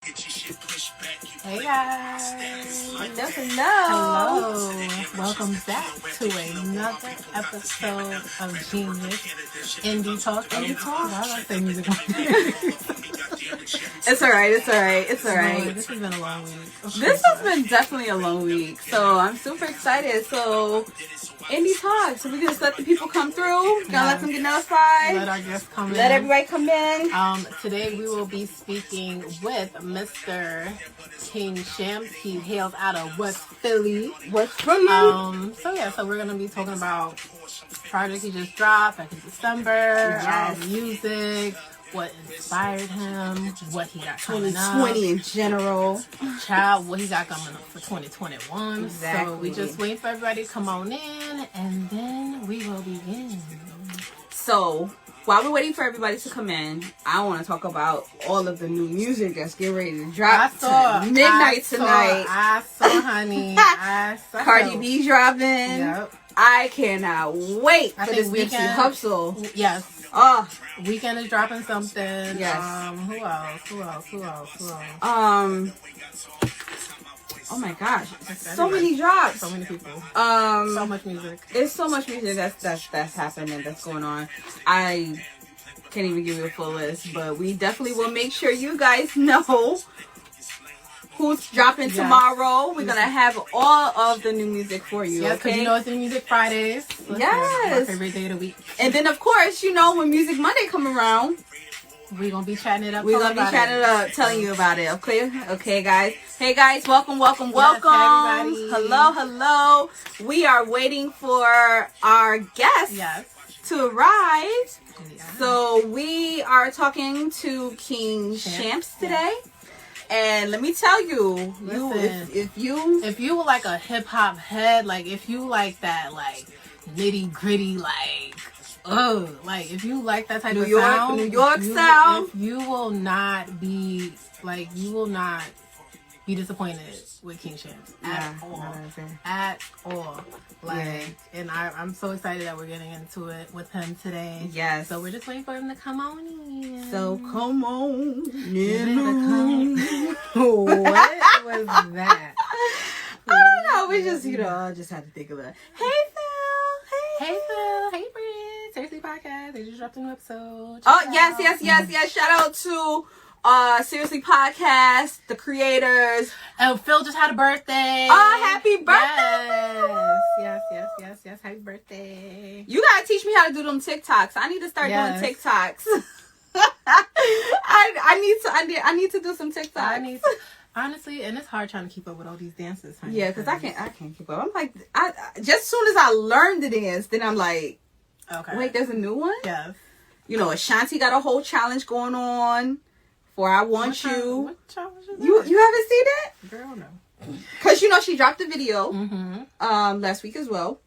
Hey guys. Hello. Welcome back to another episode of GENEUS Indie Talk. Why do I say music? It's alright. This has been a long week. This has been definitely a long week. So I'm super excited. So Indie Talk. So we're gonna let the people come through. Gonna let them get notified. Let our guests come in. Let everybody come in. Today we will be speaking with Mr. King Shampz. He hails out of West Philly. So we're gonna be talking about project he just dropped back in December. Music. What inspired him, what he got coming up. 2020 in general. Child, what he got coming up for 2021. Exactly. So we just wait for everybody to come on in, and then we will begin. So while we're waiting for everybody to come in, I want to talk about all of the new music that's getting ready to drop midnight tonight. I saw, honey. Cardi B dropping. Yep. I cannot wait for this Nipsey Hussle. Yes. Weekend is dropping something. Yes. Who else? Oh my gosh. So many drops. So many people. So much music. There's so much music that's happening, that's going on. I can't even give you a full list, but we definitely will make sure you guys know who's dropping tomorrow. We're gonna have all of the new music for you. Yes, because you know it's the Music Fridays. Yes. My favorite day of the week. And then of course, you know, when Music Monday come around, we're gonna be chatting it up. We're gonna be chatting it up, telling you about it. Okay, guys. Hey guys, welcome. Yes, everybody. Hello. We are waiting for our guests to arrive. Yeah. So we are talking to King Shampz today. And let me tell you, if you were like a hip hop head, like if you like that, like nitty gritty, like if you like that type of sound, New York sound, you will not be disappointed with King Shampz at all. And I'm so excited that we're getting into it with him today. Yes. So we're just waiting for him to come on in. So come on in. What was that? I don't know. We just, I just had to think of it. Hey Phil. Hey Bree. Seriously Podcast. They just dropped a new episode. Yes. Shout out to Seriously Podcast, the creators. And Phil just had a birthday. Oh, happy birthday! Yes. Happy birthday. You gotta teach me how to do them TikToks. I need to start doing TikToks. I need to do some TikToks. Honestly, and it's hard trying to keep up with all these dances. Honey, yeah, because I can't keep up. I'm like, just soon as I learned the dance, then I'm like, okay, wait, there's a new one. Yes. You know, Ashanti got a whole challenge going on. For I Want You. What challenge is that? You haven't seen it? Girl, no. Because, she dropped the video last week as well.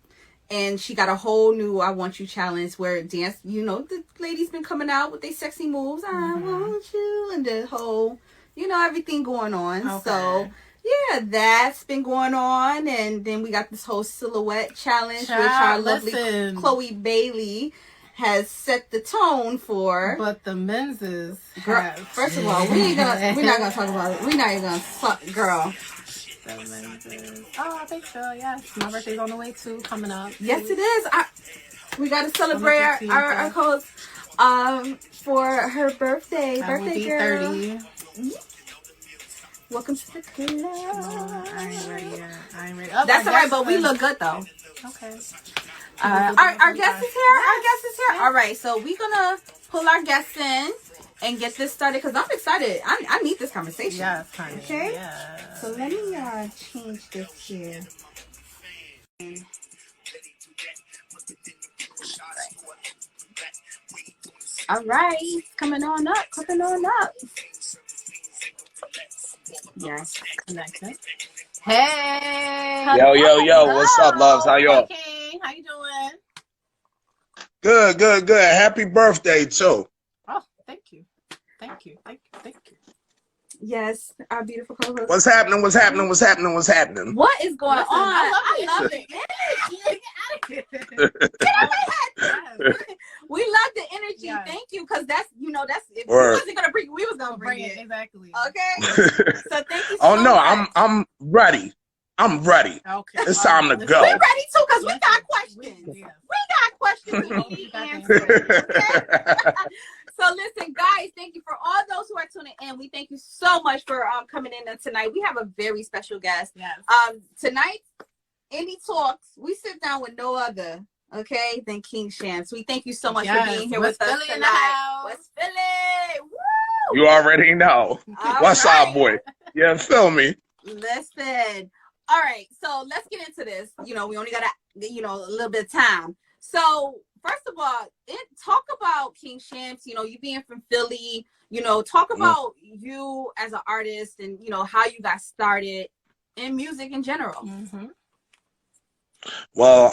And she got a whole new I Want You challenge where dance, the ladies been coming out with their sexy moves. I want you. And the whole, everything going on. Okay. So, yeah, that's been going on. And then we got this whole silhouette challenge, which our lovely Chloe Bailey has set the tone for. But the men's is first of all, we're not gonna talk about it. We're not even gonna fuck, girl. The men's is, thanks, Phil. Yes, my birthday's on the way too, coming up. Yes, it is. We gotta celebrate our host for her birthday. Birthday girl. 30. Welcome to the club. I ain't ready yet. Oh, that's alright, but we look good though. Okay. Our guest is here. All right, so we're gonna pull our guests in and get this started because I'm excited. I need this conversation. Yes, honey. Okay. Yes. So let me change this here. All right, coming on up. Yes, connected. Hey. Yo. What's up, loves? How y'all? Hey, how you doing? Good. Happy birthday, too. Oh, thank you. Yes, our beautiful co-host. What's happening? What is going on? I love it. Get out of my head. We love the energy. Yes. Thank you, because that's if we Word. wasn't gonna bring it, we was gonna bring it. Exactly. Okay. So thank you so Oh no, much. I'm ready. I'm ready. Okay. It's time to go. We're ready too, because we got questions. Yeah. We got questions we need answered. Okay. So listen, guys, thank you for all those who are tuning in. We thank you so much for coming in tonight. We have a very special guest. Yes. Tonight, Indie Talks, we sit down with no other, okay, than King Shampz. We thank you so much for being here with us tonight. West Philly. Woo! You already know. What's up, boy? Yeah, feel me. Listen. All right, so let's get into this. We only got a little bit of time. So first of all, talk about King Shampz. You being from Philly. Talk about you as an artist and how you got started in music in general. Mm-hmm. Well,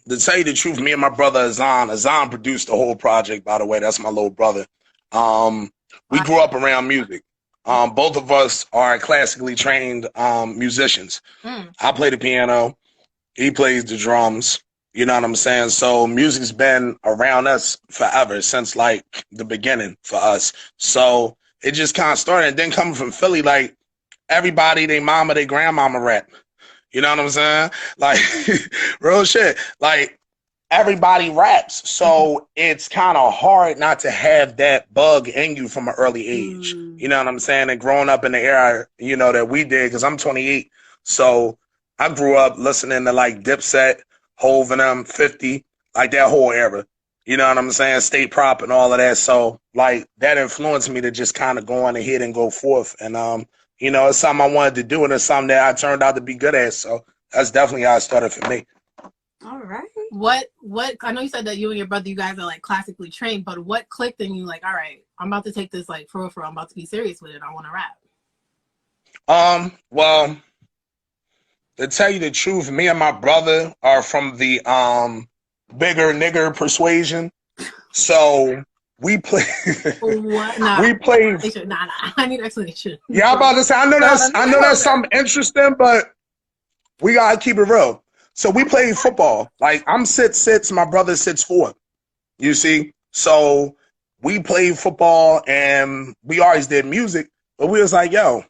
to tell you the truth, me and my brother Azan produced the whole project. By the way, that's my little brother. We grew up around music. Both of us are classically trained musicians. I play the piano. He plays the drums. You know what I'm saying? So music's been around us forever, since like the beginning for us. So it just kind of started. And then coming from Philly, like everybody, they mama, they grandmama rap. You know what I'm saying? Like real shit. Like everybody raps. So it's kind of hard not to have that bug in you from an early age. You know what I'm saying? And growing up in the era, that we did, because I'm 28. So I grew up listening to like Dipset, Hove and them, 50, like that whole era. You know what I'm saying? State Prop and all of that. So like that influenced me to just kind of go on ahead and go forth. And it's something I wanted to do, and it's something that I turned out to be good at. So that's definitely how it started for me. All right. What I know you said that you and your brother, you guys are like classically trained, but what clicked in you like, all right, I'm about to take this like for real, I'm about to be serious with it. I want to rap. Well, to tell you the truth, me and my brother are from the bigger nigger persuasion. So we play What? Nah. We play. Nah. I need explanation. Yeah, I'm about to say, I know that's something interesting, but we gotta keep it real. So we play football. Like I'm 6'6", my brother 6'4". You see? So we played football and we always did music, but we was like, yo,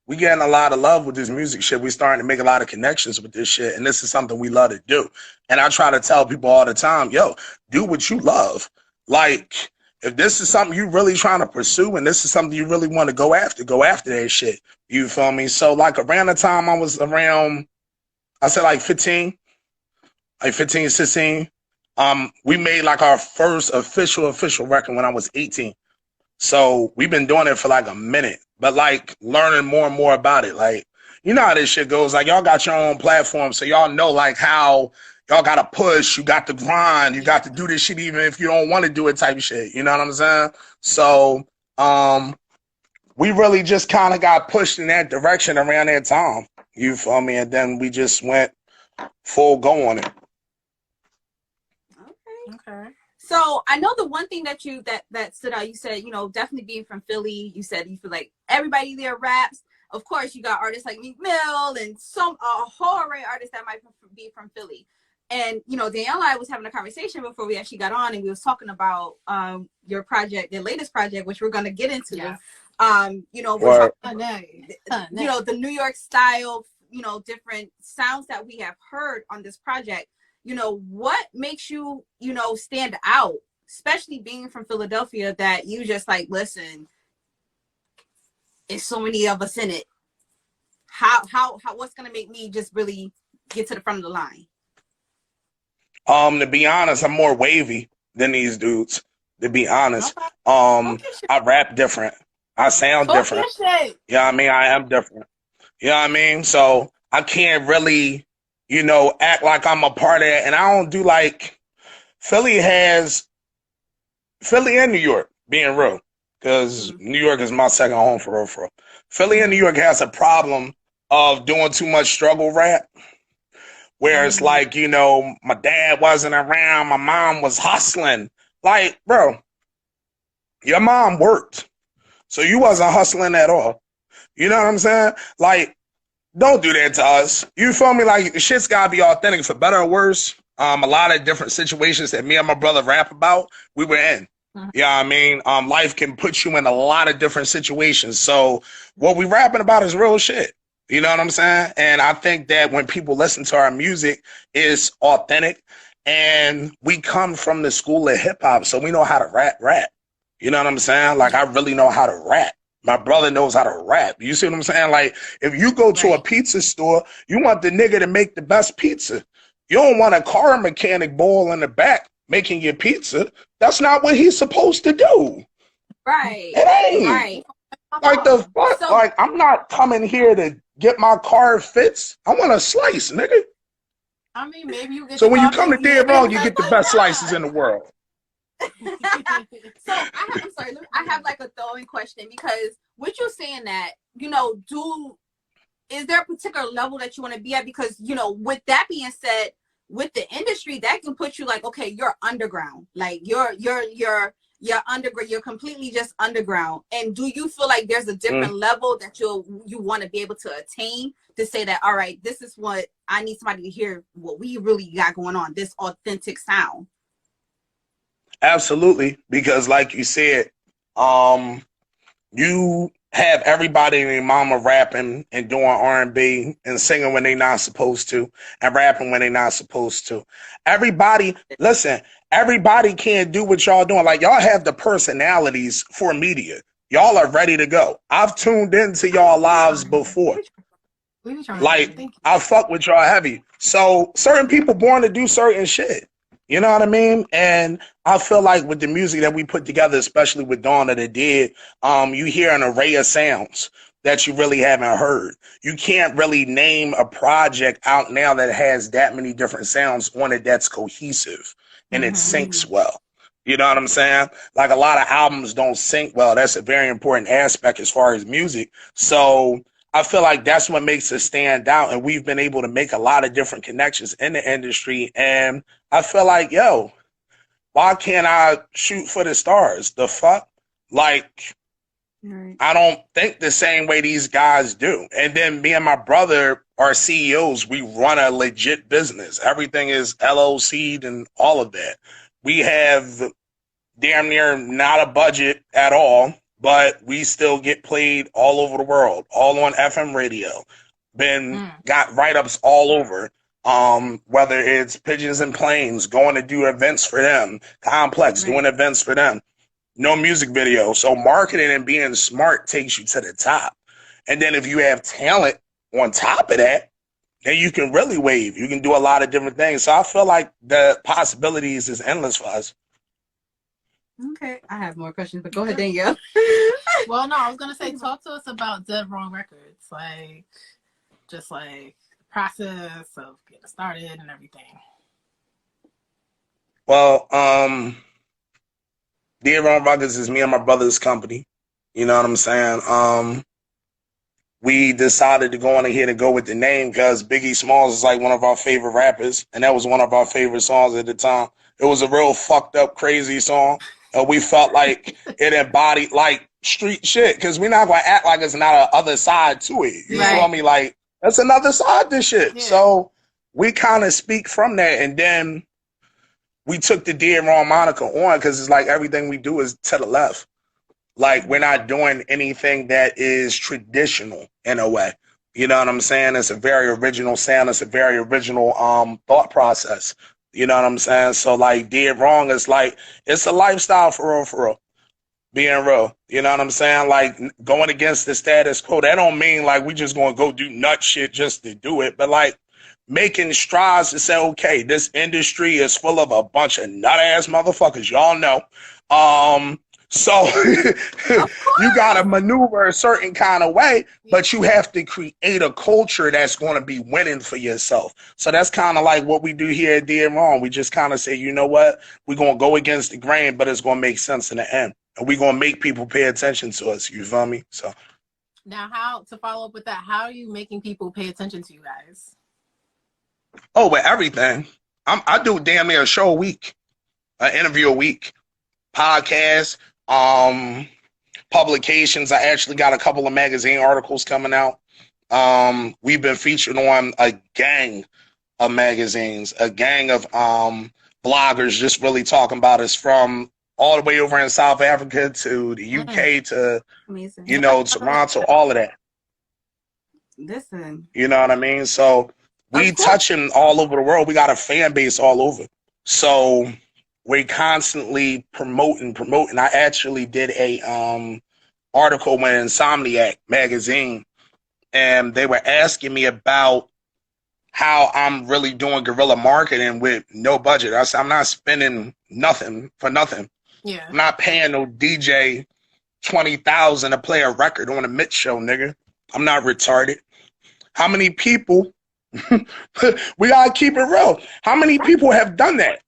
we getting a lot of love with this music shit. We starting to make a lot of connections with this shit, and this is something we love to do. And I try to tell people all the time, yo, do what you love. Like, if this is something you really trying to pursue and this is something you really want to go after that shit. You feel me? So like around the time I was around, I said like 15, 16, we made like our first official record when I was 18. So we've been doing it for like a minute, but like learning more and more about it. Like, you know how this shit goes. Like y'all got your own platform, so y'all know like how y'all got to push, you got to grind, you got to do this shit even if you don't want to do it type of shit. You know what I'm saying? So we really just kind of got pushed in that direction around that time. You feel me? And then we just went full go on it. Okay. So I know the one thing that that stood out, you said, definitely being from Philly, you said you feel like everybody there raps. Of course, you got artists like Meek Mill and a whole array of artists that might be from Philly. And, Danielle and I was having a conversation before we actually got on, and we was talking about your project, your latest project, which we're going to get into. Yeah. We're talking, the New York style, different sounds that we have heard on this project. What makes you, stand out, especially being from Philadelphia, that you just like, listen, it's so many of us in it. How what's going to make me just really get to the front of the line? To be honest, I'm more wavy than these dudes, to be honest. I rap different. I sound different. Yeah, I mean, I am different. You know what I mean? So I can't really, act like I'm a part of it. And I don't do like Philly and New York, being real, because New York is my second home for real. Philly and New York has a problem of doing too much struggle rap, where it's like, my dad wasn't around, my mom was hustling. Like, bro, your mom worked, so you wasn't hustling at all. You know what I'm saying? Like, don't do that to us. You feel me? Like, the shit's gotta be authentic, for better or worse. A lot of different situations that me and my brother rap about, we were in. Yeah, I mean, life can put you in a lot of different situations. So what we rapping about is real shit. You know what I'm saying? And I think that when people listen to our music, it's authentic. And we come from the school of hip hop, so we know how to rap. You know what I'm saying? Like, I really know how to rap. My brother knows how to rap. You see what I'm saying? Like, if you go to a pizza store, you want the nigga to make the best pizza. You don't want a car mechanic boy in the back making your pizza. That's not what he's supposed to do. Right. It ain't. Right. Like, the fuck? So, like, I'm not coming here to get my car fixed. I want a slice, nigga. I mean, maybe you get. So when you come to Dead Wrong, you get the best slices in the world. So I'm sorry. I have like a throw-in question, because what you're saying that, you know, is there a particular level that you want to be at? Because, you know, with that being said, with the industry, that can put you like, okay, you're underground, like you're underground, you're completely just underground. And do you feel like there's a different level that you want to be able to attain to say that, all right, this is what I need somebody to hear, what we really got going on, this authentic sound? Absolutely, because like you said, you have everybody and their mama rapping and doing R&B and singing when they not supposed to and rapping when they not supposed to. Everybody, listen, everybody can't do what y'all doing. Like, y'all have the personalities for media. Y'all are ready to go. I've tuned into y'all lives before. Like, I fuck with y'all heavy. So certain people born to do certain shit. You know what I mean? And I feel like with the music that we put together, especially with Dawn of the Dead, you hear an array of sounds that you really haven't heard. You can't really name a project out now that has that many different sounds on it that's cohesive and it syncs well. You know what I'm saying? Like, a lot of albums don't sync well. That's a very important aspect as far as music. So I feel like that's what makes us stand out. And we've been able to make a lot of different connections in the industry. And I feel like, yo, why can't I shoot for the stars? The fuck? Like, I don't think the same way these guys do. And then me and my brother are CEOs. We run a legit business. Everything is LLC'd and all of that. We have damn near not a budget at all, but we still get played all over the world, all on FM radio. Got write-ups all over. Whether it's Pigeons and Planes, going to do events for them, Complex, doing events for them, no music video. So marketing and being smart takes you to the top. And then if you have talent on top of that, then you can really wave. You can do a lot of different things. So I feel like the possibilities is endless for us. Okay, I have more questions, but go ahead, Danielle. Well, no, I was going to say, talk to us about Dead Wrong Records. Like, just like, process of getting started and everything. Well, Dead Wrong Records is me and my brother's company. You know what I'm saying? We decided to go on ahead and go with the name because Biggie Smalls is like one of our favorite rappers, and that was one of our favorite songs at the time. It was a real fucked up, crazy song. We felt like it embodied like street shit, because we're not going to act like it's not a other side to it. You feel me? Like, that's another side to shit. Yeah. So we kind of speak from that. And then we took the Dead Wrong moniker on because it's like everything we do is to the left. Like, we're not doing anything that is traditional in a way. You know what I'm saying? It's a very original sound. It's a very original thought process. You know what I'm saying? So, like, Dead Wrong is like, it's a lifestyle for real. Being real, you know what I'm saying? Like, going against the status quo, that don't mean like we just gonna go do nut shit just to do it, but like making strides to say, okay, this industry is full of a bunch of nut ass motherfuckers, y'all know. So you gotta maneuver a certain kind of way, but you have to create a culture that's gonna be winning for yourself. So that's kind of like what we do here at Dead Wrong. We just kind of say, you know what, we're gonna go against the grain, but it's gonna make sense in the end. And we're going to make people pay attention to us. You feel me? So now, how to follow up with that? How are you making people pay attention to you guys? Oh, with everything. I do damn near a show a week, an interview a week, podcast, publications. I actually got a couple of magazine articles coming out. We've been featured on a gang of magazines, a gang of bloggers just really talking about us from all the way over in South Africa to the UK to, Amazing. you know, Toronto, all of that. Listen. You know what I mean? So we touching all over the world. We got a fan base all over. So we constantly promoting. I actually did a article in Insomniac magazine, and they were asking me about how I'm really doing guerrilla marketing with no budget. I said, I'm not spending nothing for nothing. Yeah. I'm not paying no DJ $20,000 to play a record on a mid show, nigga. I'm not retarded. How many people, we gotta keep it real. How many people have done that?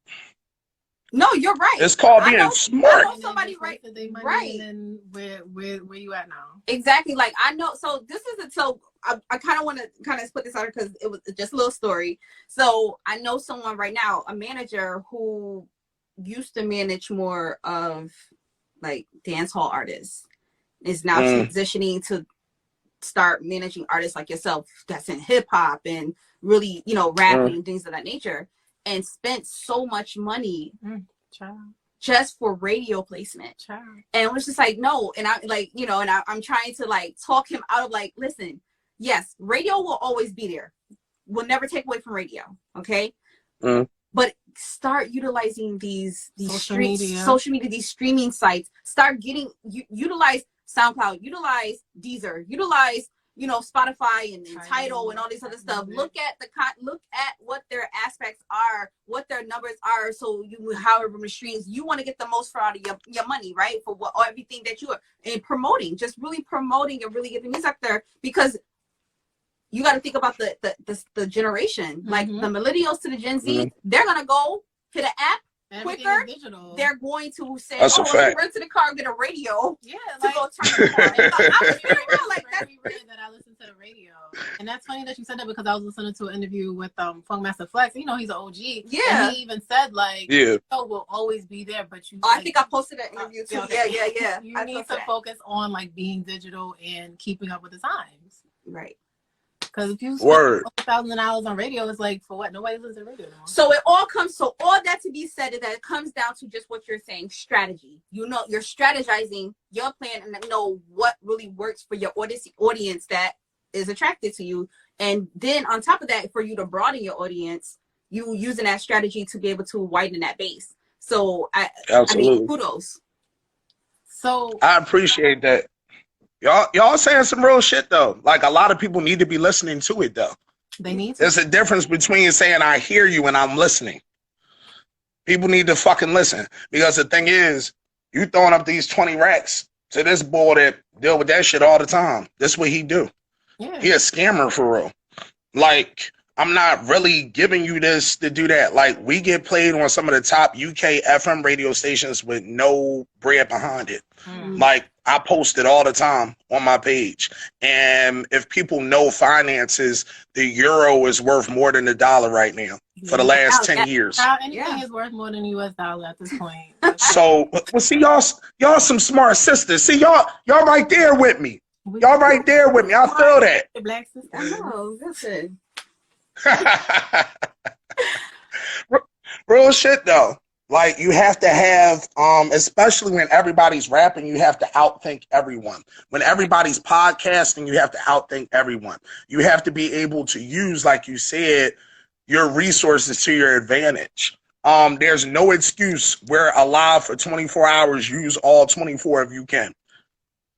No, you're right. It's called being smart. I know somebody right. And then where you at now? Exactly. Like I know. So this is I kind of want to kind of put this out because it was just a little story. So I know someone right now, a manager who used to manage more of like dance hall artists, is now transitioning to start managing artists like yourself that's in hip hop and really, you know, rapping and things of that nature, and spent so much money just for radio placement. And it was just like, no. And I like, you know, and I'm trying to like talk him out of like, listen, yes, radio will always be there. We'll never take away from radio. Okay. But start utilizing these social media, these streaming sites. Start getting utilize SoundCloud, utilize Deezer, utilize, you know, Spotify and Tidal and all this other stuff. Look at what their aspects are, what their numbers are. So you, however many streams you want to get the most for out of your money, right? For what or everything that you are and promoting, just really promoting and really getting this out there, because you got to think about the generation, like the millennials to the Gen Z. They're gonna go hit an app. Quicker, they're going to say, that's "Oh, well, run to the car and get a radio." Yeah, to go turn it on. I'm just like that's rare that I listen to the radio, and that's funny that you said that because I was listening to an interview with Funkmaster Flex. You know, he's an OG. Yeah, and he even said like, "Oh, will always be there," but you. I think I posted that interview too. Yeah. You need to focus on like being digital and keeping up with the times, right? Because if you spend $1,000 on radio, it's like, for what? Nobody listens to radio anymore. So it all comes, so all that to be said is that it comes down to just what you're saying, strategy. You know, you're strategizing your plan and know what really works for your audience that is attracted to you. And then on top of that, for you to broaden your audience, you using that strategy to be able to widen that base. So I mean, kudos. So I appreciate that. Y'all saying some real shit though. Like a lot of people need to be listening to it though. They need to. There's a difference between saying I hear you and I'm listening. People need to fucking listen, because the thing is, you throwing up these 20 racks to this boy that deal with that shit all the time. This is what he do. Yeah. He a scammer for real. Like, I'm not really giving you this to do that. Like, we get played on some of the top UK FM radio stations with no bread behind it. Like, I post it all the time on my page. And if people know finances, the euro is worth more than the dollar right now for the last 10 years. Anything is worth more than the US dollar at this point. So, well, see, y'all some smart sisters. See, y'all right there with me. Y'all right there with me. I feel that. The black sisters. Oh, listen. Real shit though. Like, you have to have, especially when everybody's rapping, you have to outthink everyone. When everybody's podcasting, you have to outthink everyone. You have to be able to use, like you said, your resources to your advantage. There's no excuse. We're alive for 24 hours. Use all 24 if you can.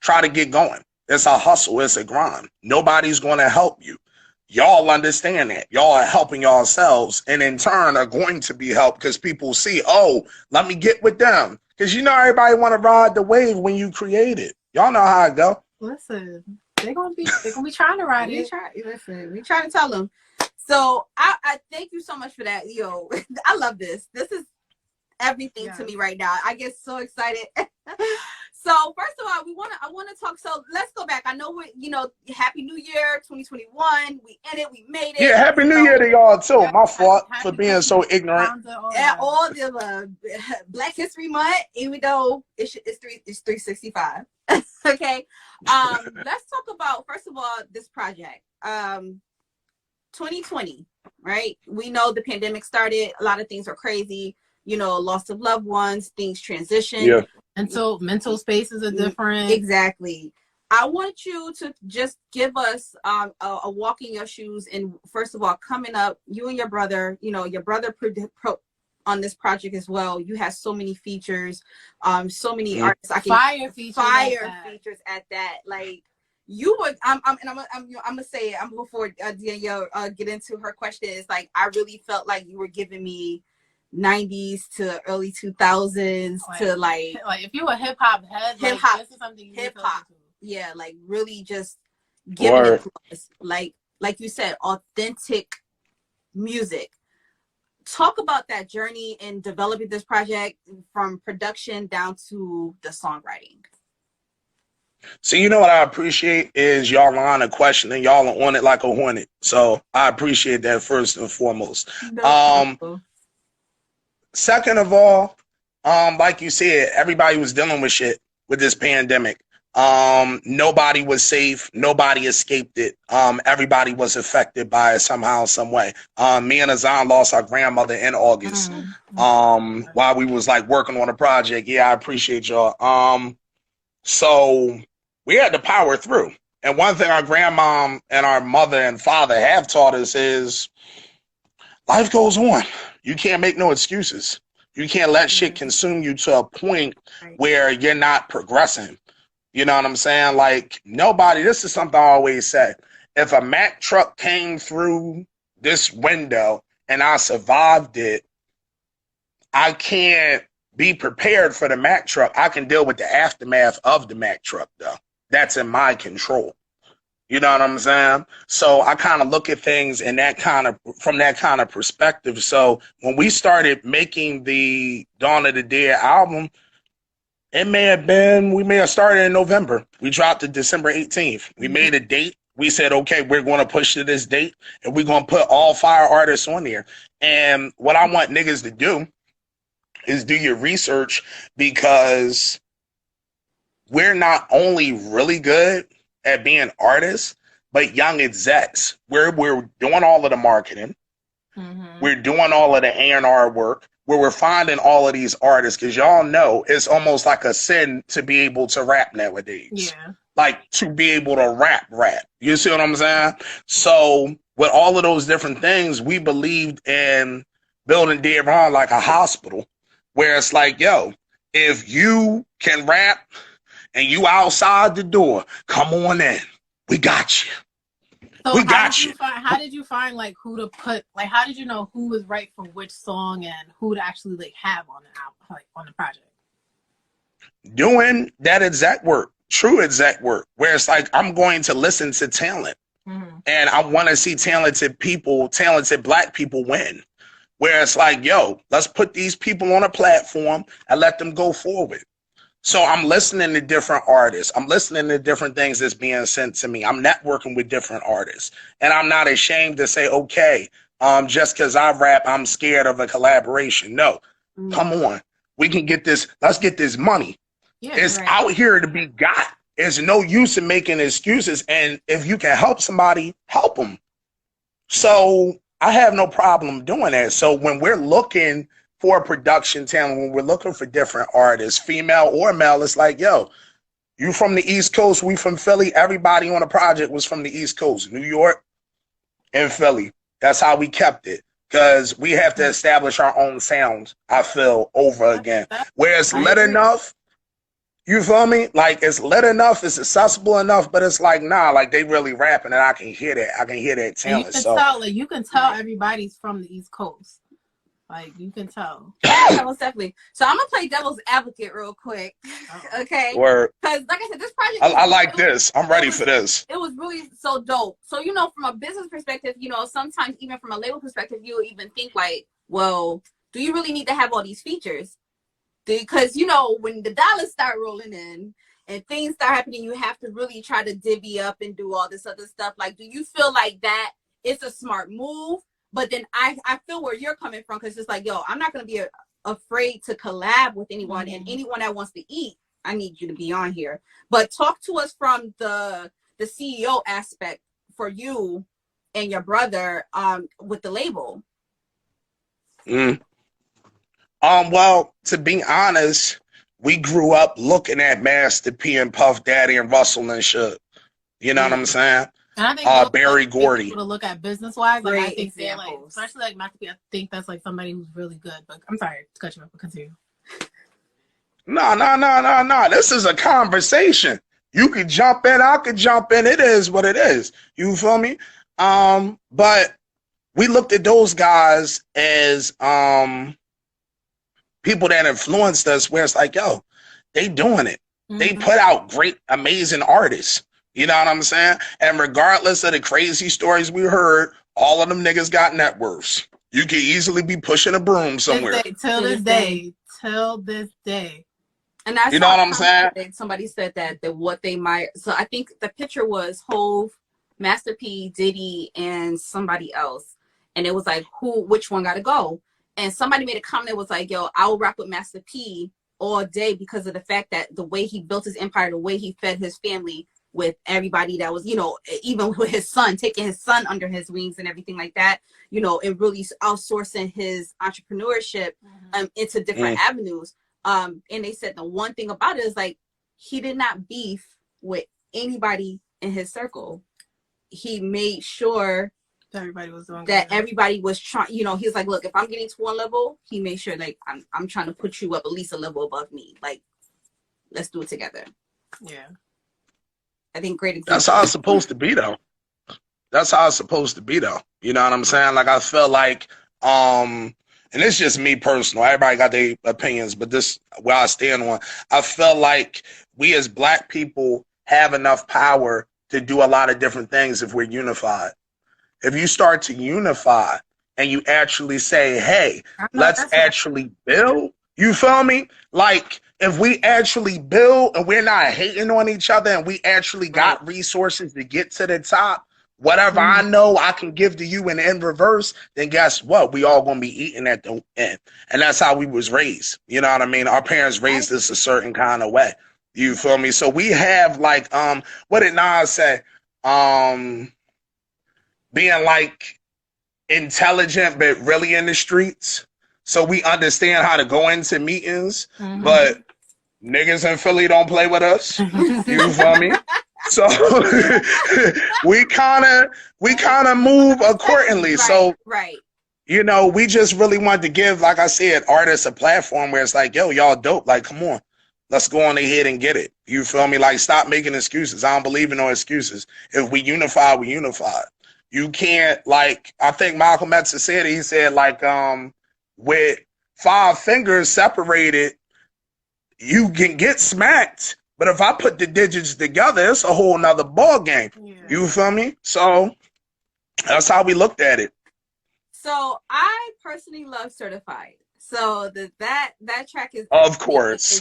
Try to get going. It's a hustle. It's a grind. Nobody's going to help you. Y'all understand that. Y'all are helping yourselves, and in turn are going to be helped because people see, oh, let me get with them. Because you know everybody want to ride the wave when you create it. Y'all know how it go. Listen, they're gonna be trying to ride it. Listen, we trying to tell them. So I thank you so much for that. Yo, I love this. This is everything to me right now. I get so excited. So first of all, I want to talk. So let's go back. I know Happy New Year 2021. We in it. We made it. Yeah, Happy New Year to y'all too. My fault for being so ignorant. At all the Black History Month, even though it's 365. Okay. Let's talk about, first of all, this project. 2020. right? We know the pandemic started. A lot of things are crazy. You know, loss of loved ones, things transition. Yeah. And so mental spaces are different. Exactly. I want you to just give us a walk in your shoes. And first of all, coming up, you and your brother, you know, your brother on this project as well. You have so many features, so many artists. Fire features at that. Like you would, I'm gonna say it. I'm before Danielle get into her question. Is like I really felt like you were giving me 90s to early 2000s to like if you a hip hop head, hip hop, this is something you hip hop. Yeah, like really just Giving it to us. Like you said, authentic music. Talk about that journey in developing this project from production down to the songwriting. So you know what I appreciate is y'all on a question and y'all are on it like a hornet. So I appreciate that first and foremost. Second of all, like you said, everybody was dealing with shit with this pandemic. Nobody was safe. Nobody escaped it. Everybody was affected by it somehow, some way. Me and Azan lost our grandmother in August. While we was like working on a project. Yeah, I appreciate y'all. So we had to power through. And one thing our grandmom and our mother and father have taught us is life goes on. You can't make no excuses. You can't let shit consume you to a point where you're not progressing. You know what I'm saying? Like nobody, this is something I always say. If a Mack truck came through this window and I survived it, I can't be prepared for the Mack truck. I can deal with the aftermath of the Mack truck though. That's in my control. You know what I'm saying? So I kind of look at things in that kind of, from that kind of perspective. So when we started making the Dawn of the Dead album, we may have started in November. We dropped it December 18th. We made a date. We said, okay, we're going to push to this date and we're going to put all fire artists on there. And what I want niggas to do is do your research, because we're not only really good at being artists, but young execs. We're doing all of the marketing. We're doing all of the A&R work, where we're finding all of these artists, because y'all know it's almost like a sin to be able to rap nowadays. Yeah. Like to be able to rap. You see what I'm saying? So with all of those different things, we believed in building Dead Wrong like a hospital, where it's like, yo, if you can rap and you outside the door, come on in. We got you. So we got you. How did you find like who to put? Like, how did you know who was right for which song and who to actually like have on the album, like on the project? Doing that exact work, true exact work, where it's like I'm going to listen to talent, and I want to see talented people, talented Black people win. Where it's like, yo, let's put these people on a platform and let them go forward. So I'm listening to different artists. I'm listening to different things that's being sent to me. I'm networking with different artists. And I'm not ashamed to say, okay, just because I rap, I'm scared of a collaboration. No, come on. We can get this. Let's get this money. Yeah, it's out here to be got. There's no use in making excuses. And if you can help somebody, help them. So I have no problem doing that. So when we're looking for production talent, when we're looking for different artists, female or male, it's like, yo, you from the East Coast, we from Philly. Everybody on the project was from the East Coast, New York and Philly. That's how we kept it, because we have to establish our own sound, I feel, over again. Where it's lit enough, you feel me? Like it's lit enough, it's accessible enough, but it's like, nah, like they really rapping and I can hear that. I can hear that talent. You can tell everybody's from the East Coast. Like, you can tell. Most definitely. So I'm going to play devil's advocate real quick. Okay? Word. Because, like I said, this project... I like this. I'm ready for this. It was really so dope. So, you know, from a business perspective, you know, sometimes even from a label perspective, you'll even think like, well, do you really need to have all these features? Because, you know, when the dollars start rolling in and things start happening, you have to really try to divvy up and do all this other stuff. Like, do you feel like that is a smart move? But then I feel where you're coming from, because it's like, yo, I'm not going to be afraid to collab with anyone, and anyone that wants to eat, I need you to be on here. But talk to us from the CEO aspect for you. and your brother with the label? Well, to be honest, we grew up looking at Master P and Puff Daddy and Russell and shit. You know what I'm saying? And I think Barry Gordy. To look at business wise, like Great I think they're like, examples. especially like Master P. I think that's like somebody who's really good. But I'm sorry to cut you off. But continue. No. This is a conversation. You could jump in, I could jump in. It is what it is. You feel me? But we looked at those guys as people that influenced us, where it's like, yo, they doing it. They put out great, amazing artists. You know what I'm saying? And regardless of the crazy stories we heard, all of them niggas got net worths. You could easily be pushing a broom somewhere. Till this day. And that's, you know what I'm saying? Somebody said that what they might. So I think the picture was Hove, Master P, Diddy, and somebody else, and it was like, which one got to go? And somebody made a comment that was like, yo, I will rap with Master P all day because of the fact that the way he built his empire, the way he fed his family with everybody that was, you know, even with his son, taking his son under his wings and everything like that, you know, and really outsourcing his entrepreneurship into different avenues. And they said the one thing about it is like, he did not beef with anybody in his circle. He made sure everybody was doing that good. Everybody was trying, you know, he's like, look, if I'm getting to one level, he made sure like I'm trying to put you up at least a level above me. Like, let's do it together. Yeah. I think great example. That's how it's supposed to be though. You know what I'm saying? Like I feel like and it's just me personal. Everybody got their opinions, but this where I stand on. I feel like we as Black people have enough power to do a lot of different things if we're unified. If you start to unify and you actually say, hey, let's actually build, you feel me? Like, if we actually build and we're not hating on each other and we actually got resources to get to the top, whatever I know I can give to you and in reverse, then guess what? We all going to be eating at the end. And that's how we was raised. You know what I mean? Our parents raised us a certain kind of way. You feel me? So we have like, what did Nas say? Being like intelligent, but really in the streets. So we understand how to go into meetings, but niggas in Philly don't play with us. You feel me? So we kind of move accordingly. So you know, we just really wanted to give, like I said, artists a platform where it's like, yo, y'all dope. Like, come on, let's go on ahead and get it. You feel me? Like, stop making excuses. I don't believe in no excuses. If we unify, we unify. You can't, like, I think Malcolm X said, he said, like, with 5 fingers separated, you can get smacked. But if I put the digits together, it's a whole nother ball game. Yeah. You feel me? So that's how we looked at it. So I personally love Certified. So that track is, of course.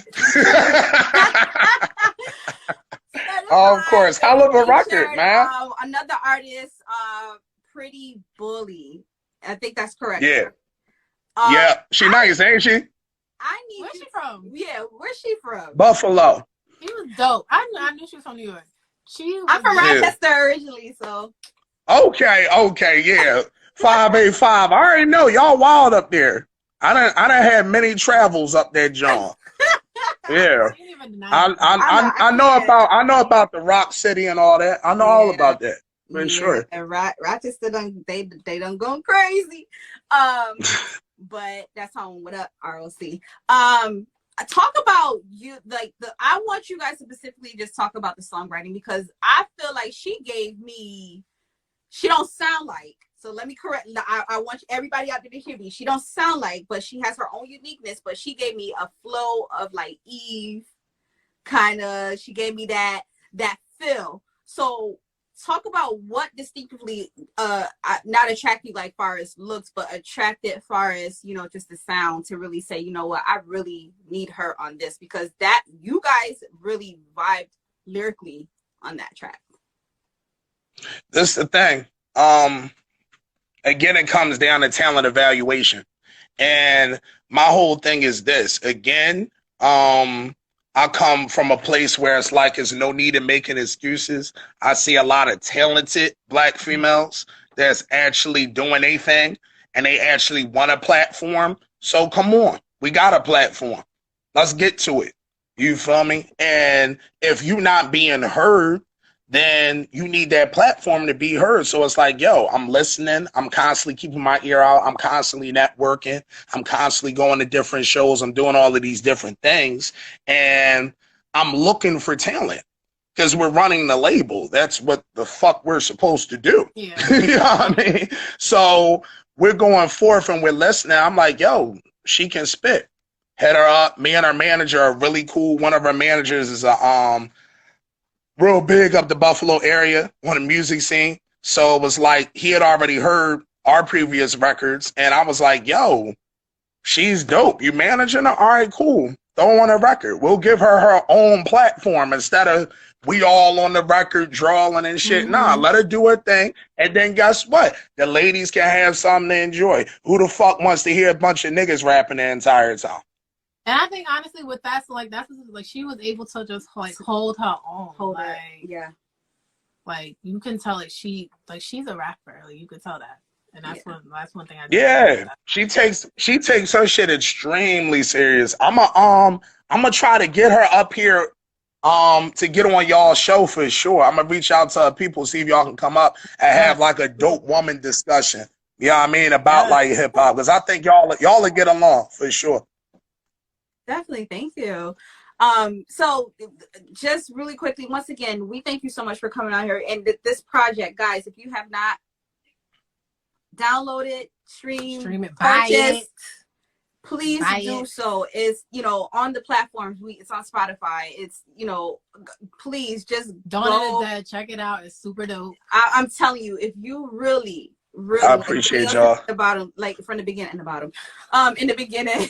Of course. Hell of a record, man. Another artist, Pretty Bully. I think that's correct. Yeah. Yeah. She nice, ain't she? Where's she from? Yeah, where's she from? Buffalo. She was dope. I knew she was from New York. I'm from Rochester originally, so. Okay, yeah. 585. I already know y'all wild up there. I done had many travels up there, John. Yeah. I know about the Rock City and all that. I know all about that. For sure. And Rochester they done gone crazy. But that's home. What up, ROC? Talk about you, like I want you guys to specifically just talk about the songwriting, because I feel like she don't sound like, so let me correct, I want everybody out there to hear me. She don't sound like, but she has her own uniqueness, but she gave me a flow of like Eve, kind of, she gave me that feel. So talk about what distinctively not attractive like far as looks, but attractive far as, you know, just the sound to really say, you know what, I really need her on this, because that you guys really vibed lyrically on that track. This is the thing. Again, it comes down to talent evaluation. And my whole thing is this. Again, I come from a place where it's like there's no need in making excuses. I see a lot of talented Black females. that's actually doing a thing and they actually want a platform. So come on, we got a platform. Let's get to it. You feel me? And if you're not being heard, then you need that platform to be heard. So it's like, yo, I'm listening. I'm constantly keeping my ear out. I'm constantly networking. I'm constantly going to different shows. I'm doing all of these different things. And I'm looking for talent because we're running the label. That's what the fuck we're supposed to do. Yeah. You know what I mean? So we're going forth and we're listening. I'm like, yo, she can spit. Hit her up. Me and our manager are really cool. One of our managers is a real big up the Buffalo area on the music scene. So it was like he had already heard our previous records, and I was like, yo, she's dope. You managing her? All right, cool. Throw on a record. We'll give her her own platform instead of we all on the record drawing and shit. Mm-hmm. Nah, let her do her thing. And then guess what? The ladies can have something to enjoy. Who the fuck wants to hear a bunch of niggas rapping the entire time? And I think honestly with that, so like that's like she was able to just like hold her own. Like, yeah. Like you can tell like she's a rapper. Like you could tell that. And that's one thing I do. Yeah. She takes her shit extremely serious. I'ma try to get her up here to get on y'all's show for sure. I'm gonna reach out to her people, see if y'all can come up and have like a dope woman discussion. You know what I mean? About like hip hop. Because I think y'all will get along for sure. Definitely. Thank you. So just really quickly, once again, we thank you so much for coming out here. And this project, guys, if you have not downloaded, stream it, purchased, please do so. It's, on the platforms. It's on Spotify. It's, please just don't check it out. It's super dope. I'm telling you, if you really I appreciate y'all. The bottom, like from the beginning and the bottom. In the beginning.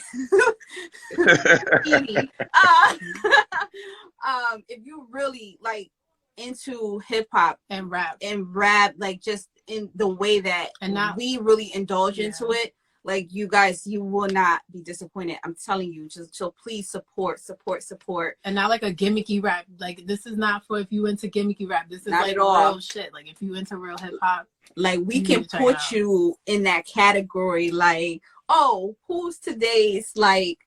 If you really like into hip hop and rap, like just in the way that we really indulge into it, like you guys, you will not be disappointed. I'm telling you, so please support. And not like a gimmicky rap. Like this is not for if you into gimmicky rap. This is not like at all. Real shit. Like if you into real hip hop, like we can put you in that category. Like, oh, who's today's like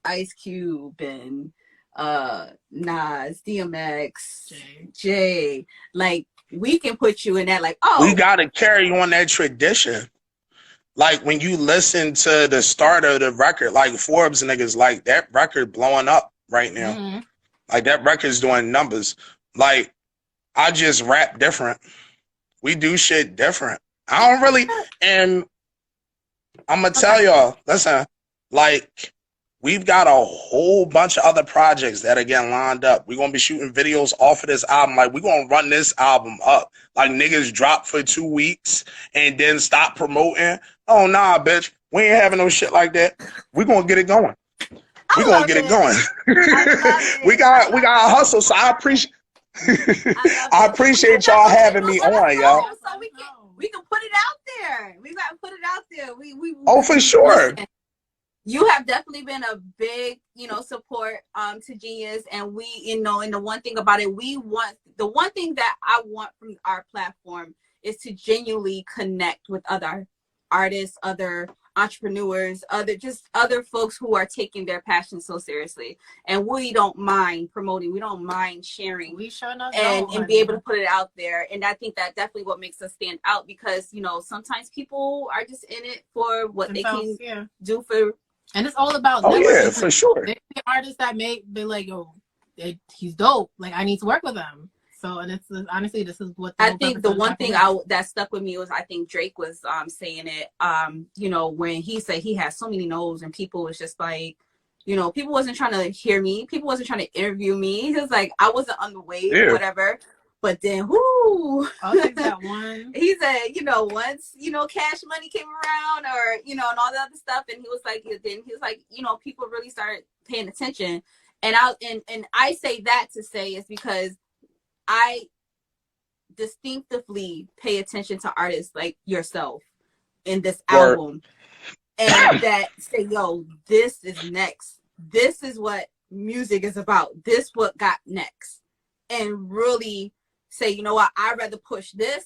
Ice Cube and Nas, DMX, Jay. Like we can put you in that. Like, oh, we gotta carry on that tradition. Like when you listen to the start of the record, like Forbes niggas, like that record blowing up right now. Mm-hmm. Like that record's doing numbers. Like I just rap different. We do shit different. I don't really, and I'm gonna tell y'all, listen, like we've got a whole bunch of other projects that are getting lined up. We're gonna be shooting videos off of this album. Like we're gonna run this album up. Like niggas drop for 2 weeks and then stop promoting. Oh nah, bitch. We ain't having no shit like that. We're gonna get it going. We're gonna get it going. we got a hustle. So I appreciate y'all having me on, y'all. So we can put it out there. We gotta put it out there. We oh, for sure. Listen, you have definitely been a big, support to Genius, and we, and the one thing about it, the one thing that I want from our platform is to genuinely connect with other artists, other entrepreneurs, other folks who are taking their passion so seriously. And we don't mind promoting, we don't mind sharing, we sure enough and be able to put it out there. And I think that definitely what makes us stand out, because sometimes people are just in it for what they can do for. And it's all about for sure. The artists that be like, yo, he's dope. Like I need to work with him. So, and it's honestly, this is what I think the one thing that stuck with me was, I think Drake was saying it, when he said he has so many no's, and people was just like, people wasn't trying to hear me. People wasn't trying to interview me. He was like, I wasn't on the wave, whatever. But then, I'll take that one. He said, once, Cash Money came around, or, and all the other stuff. And he was like, people really started paying attention. And I say that to say is because I distinctively pay attention to artists like yourself in this album, and that say, yo, this is next. This is what music is about. This what got next. And really say, you know what, I'd rather push this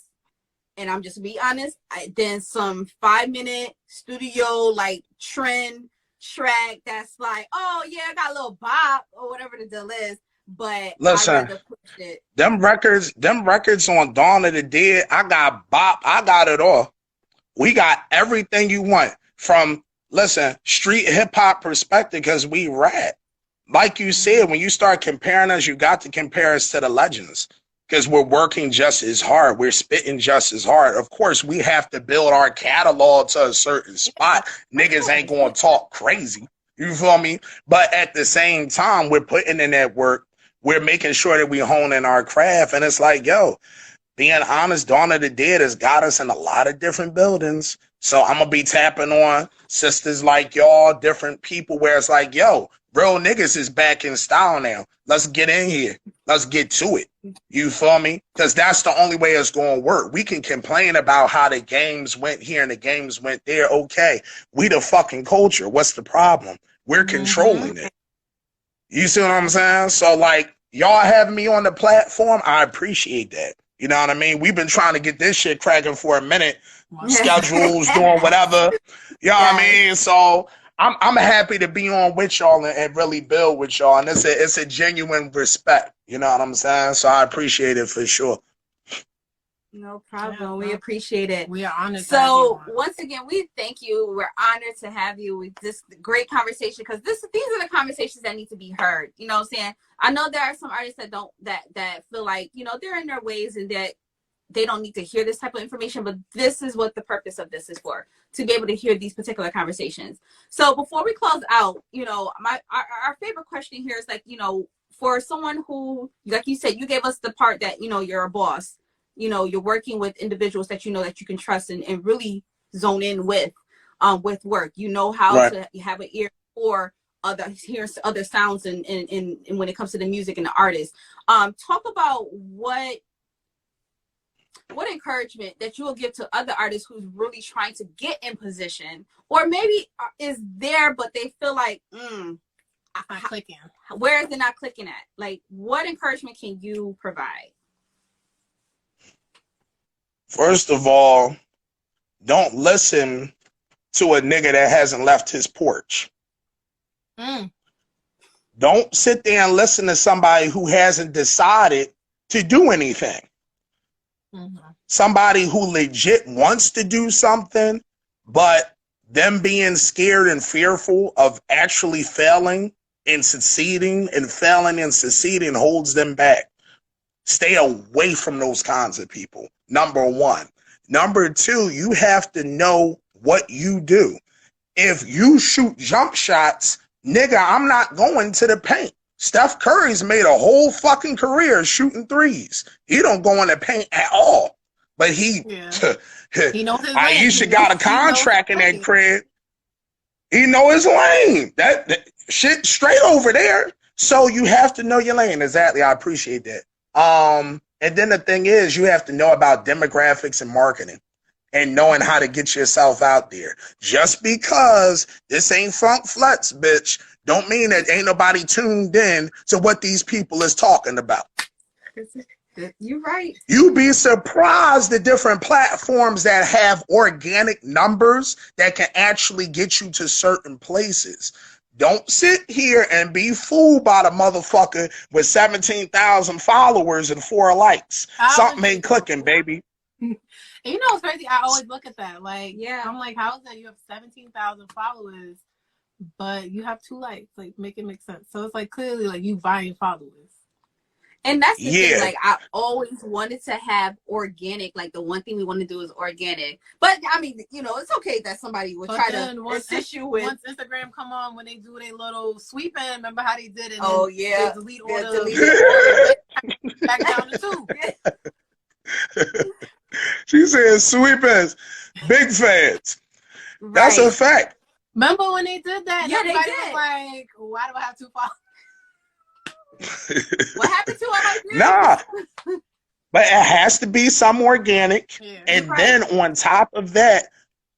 and I'm just be honest, then some 5-minute studio like trend track that's like, oh yeah, I got a little bop or whatever the deal is, but Listen, I'd rather push it. them records on Dawn of the Dead, I got bop, I got it all. We got everything you want from, listen, street hip hop perspective, because we rap. Like you said, when you start comparing us, you got to compare us to the legends, because we're working just as hard. We're spitting just as hard. Of course, we have to build our catalog to a certain spot. Niggas ain't going to talk crazy. You feel me? But at the same time, we're putting in that work. We're making sure that we hone in our craft. And it's like, yo, being honest, Dawn of the Dead has got us in a lot of different buildings. So I'm going to be tapping on sisters like y'all, different people where it's like, yo, real niggas is back in style now. Let's get in here. Let's get to it. You feel me? Because that's the only way it's going to work. We can complain about how the games went here and the games went there. Okay, we the fucking culture. What's the problem? We're controlling it. You see what I'm saying? So, like, y'all having me on the platform, I appreciate that. You know what I mean? We've been trying to get this shit cracking for a minute. Schedules, doing whatever. You know what I mean? So I'm happy to be on with y'all and really build with y'all. And it's a genuine respect. You know what I'm saying? So I appreciate it for sure. No problem. We appreciate it. We are honored. So once again, we thank you. We're honored to have you with this great conversation, because these are the conversations that need to be heard. You know what I'm saying? I know there are some artists that feel like, you know, they're in their ways and that they don't need to hear this type of information, but this is what the purpose of this is for, to be able to hear these particular conversations. So before we close out, you know, our favorite question here is like, you know, for someone who, like you said, you gave us the part that, you know, you're a boss. You know, you're working with individuals that you know that you can trust and really zone in with work. You know how to have an ear for hear other sounds and when it comes to the music and the artist. Talk about what encouragement that you will give to other artists who's really trying to get in position, or maybe is there but they feel like not clicking. Where is it not clicking at? Like, what encouragement can you provide? First of all, don't listen to a nigga that hasn't left his porch. Don't sit there and listen to somebody who hasn't decided to do anything. Somebody who legit wants to do something, but them being scared and fearful of actually failing and succeeding and failing and succeeding holds them back. Stay away from those kinds of people. Number one. Number two, you have to know what you do. If you shoot jump shots, nigga, I'm not going to the paint. Steph Curry's made a whole fucking career shooting threes. He don't go in the paint at all. But he knows his Aisha got a contract in that crib. He know his lane. That shit straight over there. So you have to know your lane. Exactly. I appreciate that. And then the thing is, you have to know about demographics and marketing and knowing how to get yourself out there. Just because this ain't Funk Flex, bitch, don't mean that ain't nobody tuned in to what these people is talking about. You're right. You'd be surprised the different platforms that have organic numbers that can actually get you to certain places. Don't sit here and be fooled by the motherfucker with 17,000 followers and 4 likes. Something ain't clicking, baby. And you know what's crazy? I always look at that. Like, I'm like, how is that you have 17,000 followers, but you have 2 likes? Like, make it make sense. So it's like clearly like you buying followers. And that's the thing, like, I always wanted to have organic, like, the one thing we want to do is organic. But, I mean, you know, it's okay that somebody would try to assist you with. Once Instagram come on, when they do their little sweeping, remember how they did it? They delete all the back down to 2. She said sweepers, big fans. Right. That's a fact. Remember when they did that? Yeah, they did. Was like, why do I have 2 followers? What happened to it? Nah, but it has to be some organic. And then on top of that,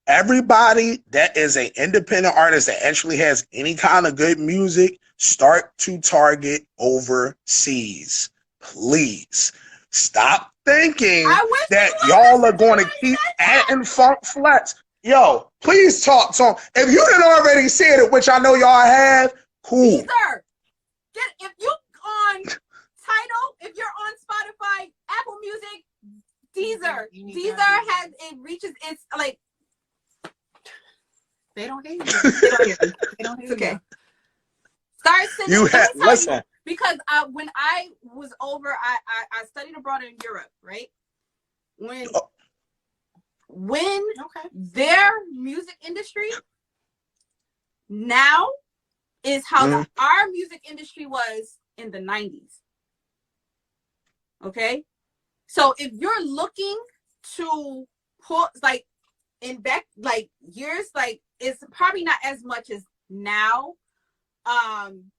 everybody that is an independent artist that actually has any kind of good music, start to target overseas. Please Stop thinking I wish that you y'all are going to keep adding funk flex. Yo, please talk to him. If you didn't already said it, which I know y'all have, cool. Deezer. If you on Tidal, if you're on Spotify, Apple Music, Deezer. Deezer has, it reaches its, like, they don't hear you. They don't hear you. They don't hear you. Okay. Start sending. You have, listen. Because when I was over, I studied abroad in Europe, right? When their music industry now is how our music industry was in the 90s. Okay? So if you're looking to pull, like, in back, like, years, like, it's probably not as much as now.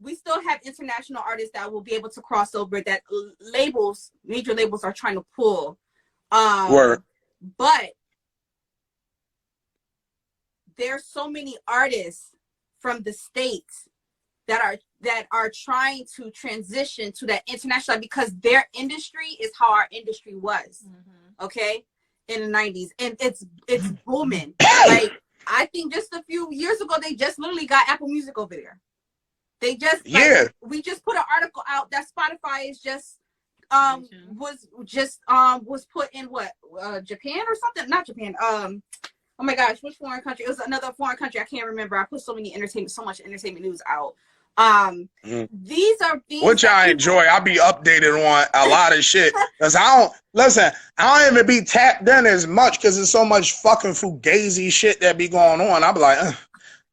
We still have international artists that will be able to cross over that major labels are trying to pull. But there's so many artists from the States that are trying to transition to that international, because their industry is how our industry was. Okay, in the 90s, and it's booming. Like, I think just a few years ago, they just literally got Apple Music over there. They just, like, we just put an article out that Spotify is just was put in what, Japan or something? Not Japan. Oh my gosh, which foreign country? It was another foreign country. I can't remember. I put so much entertainment news out. These are things which I enjoy. I be updated on a lot of shit, because I don't even be tapped in as much, because there's so much fucking fugazi shit that be going on. I be like,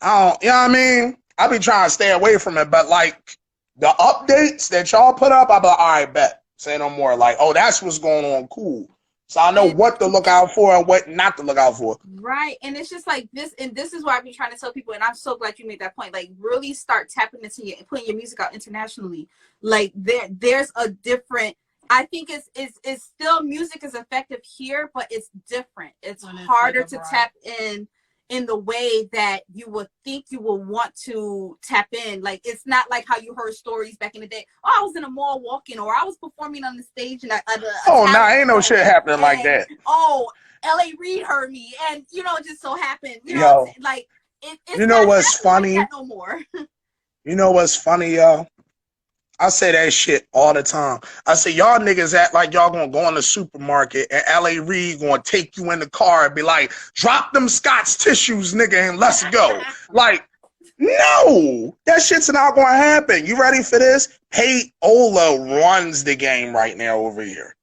I don't, you know what I mean? I be trying to stay away from it, but like the updates that y'all put up, I be like, all right, bet. Say no more. Like, oh, that's what's going on. Cool. So I know what to look out for and what not to look out for. Right. And it's just like this, and this is why I've been trying to tell people, and I'm so glad you made that point. Like, really start tapping into and putting your music out internationally. Like, there's a different, I think it's still, music is effective here, but it's different. It's harder to tap in the way that you would think you will want to tap in. Like, it's not like how you heard stories back in the day. Oh, I was in a mall walking, or I was performing on the stage, and ain't no shit happening like that. Oh, L.A. Reid heard me, and it just so happened. You know what I'm saying? Like, it's you know what's funny? Like that no more. You know what's funny, y'all? I say that shit all the time. I say, y'all niggas act like y'all gonna go in the supermarket and L.A. Reid gonna take you in the car and be like, drop them Scott's tissues, nigga, and let's go. Like, no, that shit's not gonna happen. You ready for this? Payola runs the game right now over here.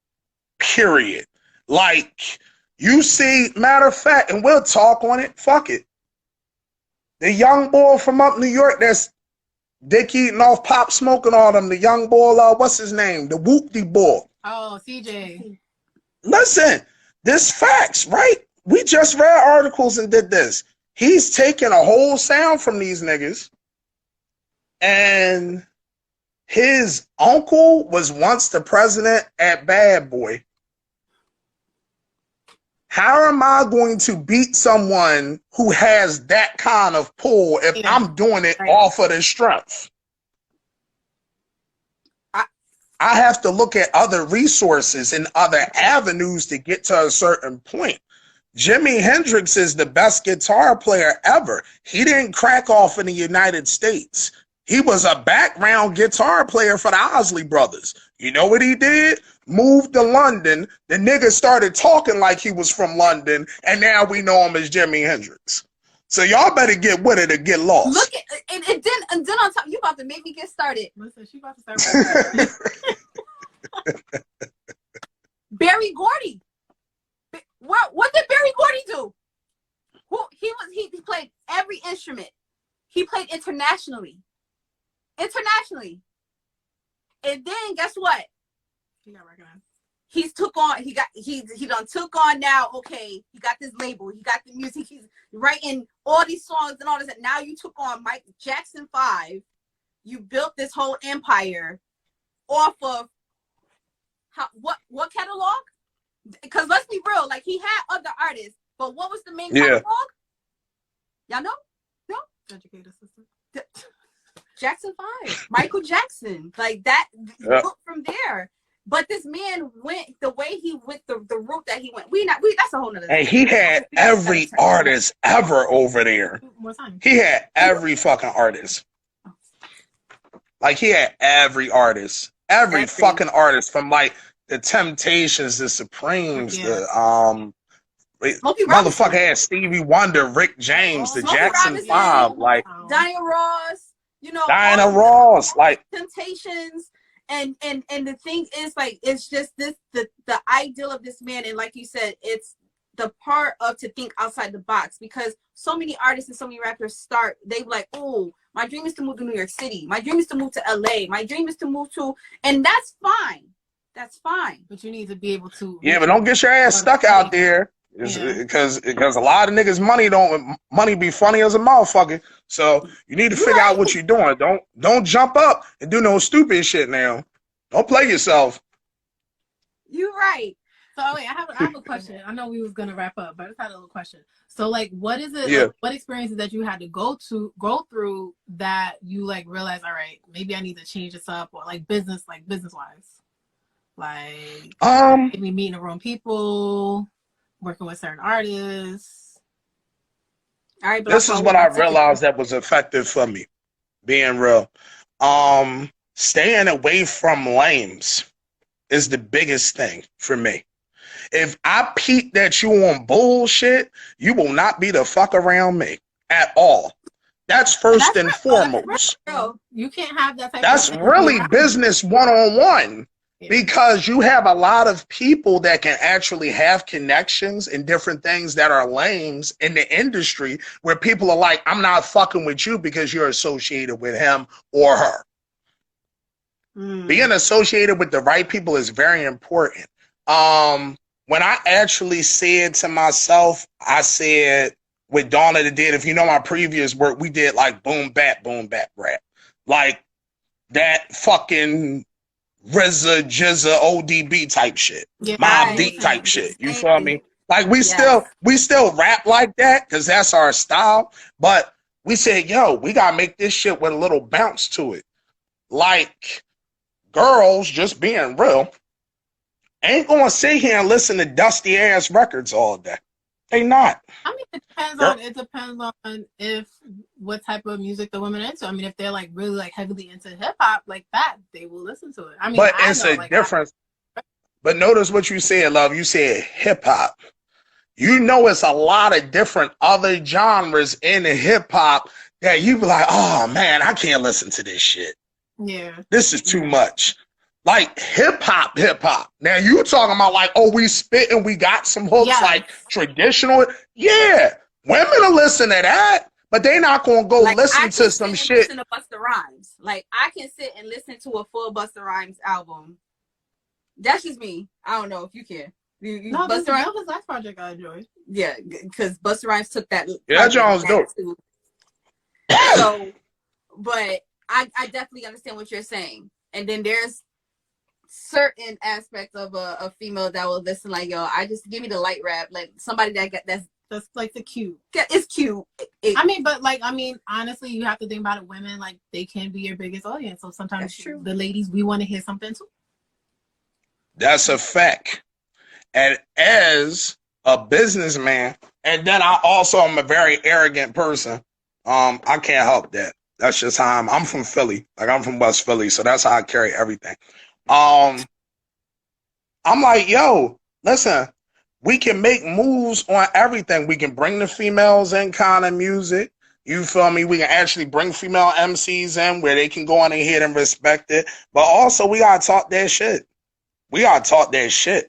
Period. Like, you see, matter of fact, and we'll talk on it, fuck it. The young boy from up New York that's dick eating off Pop Smoke and all them, the young boy, what's his name? The whoopty boy. Oh, CJ. Listen, this facts, right? We just read articles and did this. He's taking a whole sound from these niggas, and his uncle was once the president at Bad Boy. How am I going to beat someone who has that kind of pull if I'm doing it off of the strength? I have to look at other resources and other avenues to get to a certain point. Jimi Hendrix is the best guitar player ever. He didn't crack off in the United States. He was a background guitar player for the Isley Brothers. You know what he did? Moved to London. The nigga started talking like he was from London, and now we know him as Jimi Hendrix. So y'all better get with it or get lost. Look at and then on top, you about to make me get started. Listen, she about to start. Berry Gordy. What did Berry Gordy do? He played every instrument. He played internationally. And then guess what? He got recognized. He done took on now. Okay, he got this label. He got the music. He's writing all these songs and all this. And now you took on Mike Jackson 5. You built this whole empire off of what catalog? Because let's be real, like, he had other artists, but what was the main catalog? Y'all know? No? Educated system. Jackson 5, Michael Jackson, like that. Look from there. But this man went the way he went, the route that he went. That's a whole nother And thing. he had every artist ever over there. He had every fucking artist. Like, he had every artist. Every fucking artist, from like the Temptations, the Supremes, the motherfucker had Stevie Wonder, Rick James, the Jackson 5, like Diana Ross, Diana Ross, like Temptations. And the thing is, like, it's just the ideal of this man, and like you said, it's the part of to think outside the box, because so many artists and so many rappers they like, oh, my dream is to move to New York City, my dream is to move to LA, my dream is to move to, and that's fine, but you need to be able to, but don't get your ass stuck out there, because a lot of niggas money be funny as a motherfucker. So you need to figure out what you're doing. Don't jump up and do no stupid shit now. Don't play yourself. You're right. So wait, I have a question. I know we was gonna wrap up, but I just had a little question. So like, what is it? Like, what experiences that you had to go through that you like realize, all right, maybe I need to change this up, or like business wise, like maybe meeting the wrong people, working with certain artists. All right, this is what I realized that was effective for me, being real. Staying away from lames is the biggest thing for me. If I peep that you on bullshit, you will not be the fuck around me at all. That's first and foremost. You can't have that type That's really business one-on-one. Because you have a lot of people that can actually have connections and different things that are lames in the industry, where people are like, I'm not fucking with you because you're associated with him or her. Being associated with the right people is very important. When I actually said to myself, I said with Donna the Dead, if you know my previous work, we did like boom bap rap. Like that fucking RZA, Jizza, ODB type shit. Mobb Deep type shit. You feel me? Like we still rap like that because that's our style. But we said, yo, we gotta make this shit with a little bounce to it. Like girls, just being real, ain't gonna sit here and listen to dusty ass records all day. They not. I mean, it depends on what type of music the women are into. I mean, if they're like really like heavily into hip hop like that, they will listen to it. I mean, but it's a difference. But notice what you said, love. You said hip hop. You know, it's a lot of different other genres in the hip hop that you be like, oh man, I can't listen to this shit. Yeah, this is too much. Like hip hop. Now you talking about like, oh, we spit and we got some hooks like traditional. Yeah, women will listen to that, but they not gonna go like, listen to some shit. Listen to Busta Rhymes. Like I can sit and listen to a full Busta Rhymes album. That's just me. I don't know if you can. No, Busta Rhymes was last project I enjoyed. Yeah, because Busta Rhymes took that. Yeah, that John's dope. So, but I definitely understand what you're saying, and then there's certain aspects of a female that will listen like, yo, I just give me the light rap, like somebody that's like the cute. It's cute. I mean, honestly, you have to think about it. Women, like, they can be your biggest audience. So sometimes the ladies, we want to hear something too. That's a fact. And as a businessman, and then I also am a very arrogant person. I can't help that. That's just how I'm from Philly. Like I'm from West Philly, so that's how I carry everything. I'm like, yo, listen, we can make moves on everything. We can bring the females in kind of music. You feel me? We can actually bring female MCs in where they can go on ahead and respect it. But also we gotta talk that shit.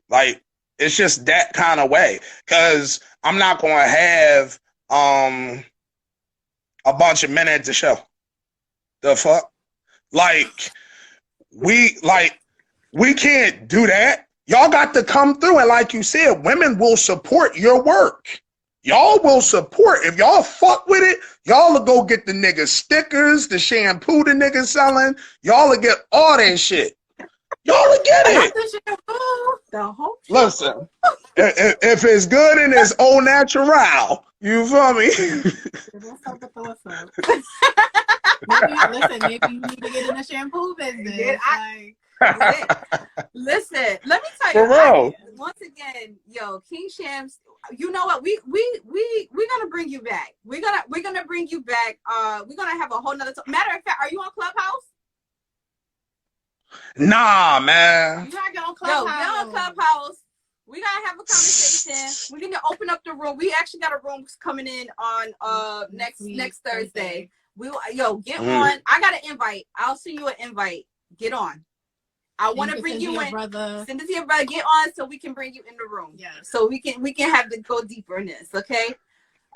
Like it's just that kind of way. Cause I'm not gonna have a bunch of men at the show. The fuck? Like we can't do that. Y'all got to come through. And like you said, women will support your work. Y'all will support. If y'all fuck with it, y'all will go get the nigga stickers, the shampoo the nigga selling. Y'all will get all that shit. Y'all will get it. Listen, if it's good and it's au natural, you feel me? Maybe you need to get in the shampoo business. Listen, let me tell For you. real. Once again, yo, King Shampz. You know what? We're gonna bring you back. We're gonna bring you back. We're gonna have a whole nother. Matter of fact, are you on Clubhouse? Nah, man. You gotta get on Yo, Clubhouse. get on Clubhouse. We gotta have a conversation. We're gonna open up the room. We actually got a room coming in on next Thursday. Get on. I got an invite. I'll send you an invite. Get on. I want to bring you in. Brother. Send it to your brother. Get on so we can bring you in the room. Yeah. So we can have to go deeper in this. Okay.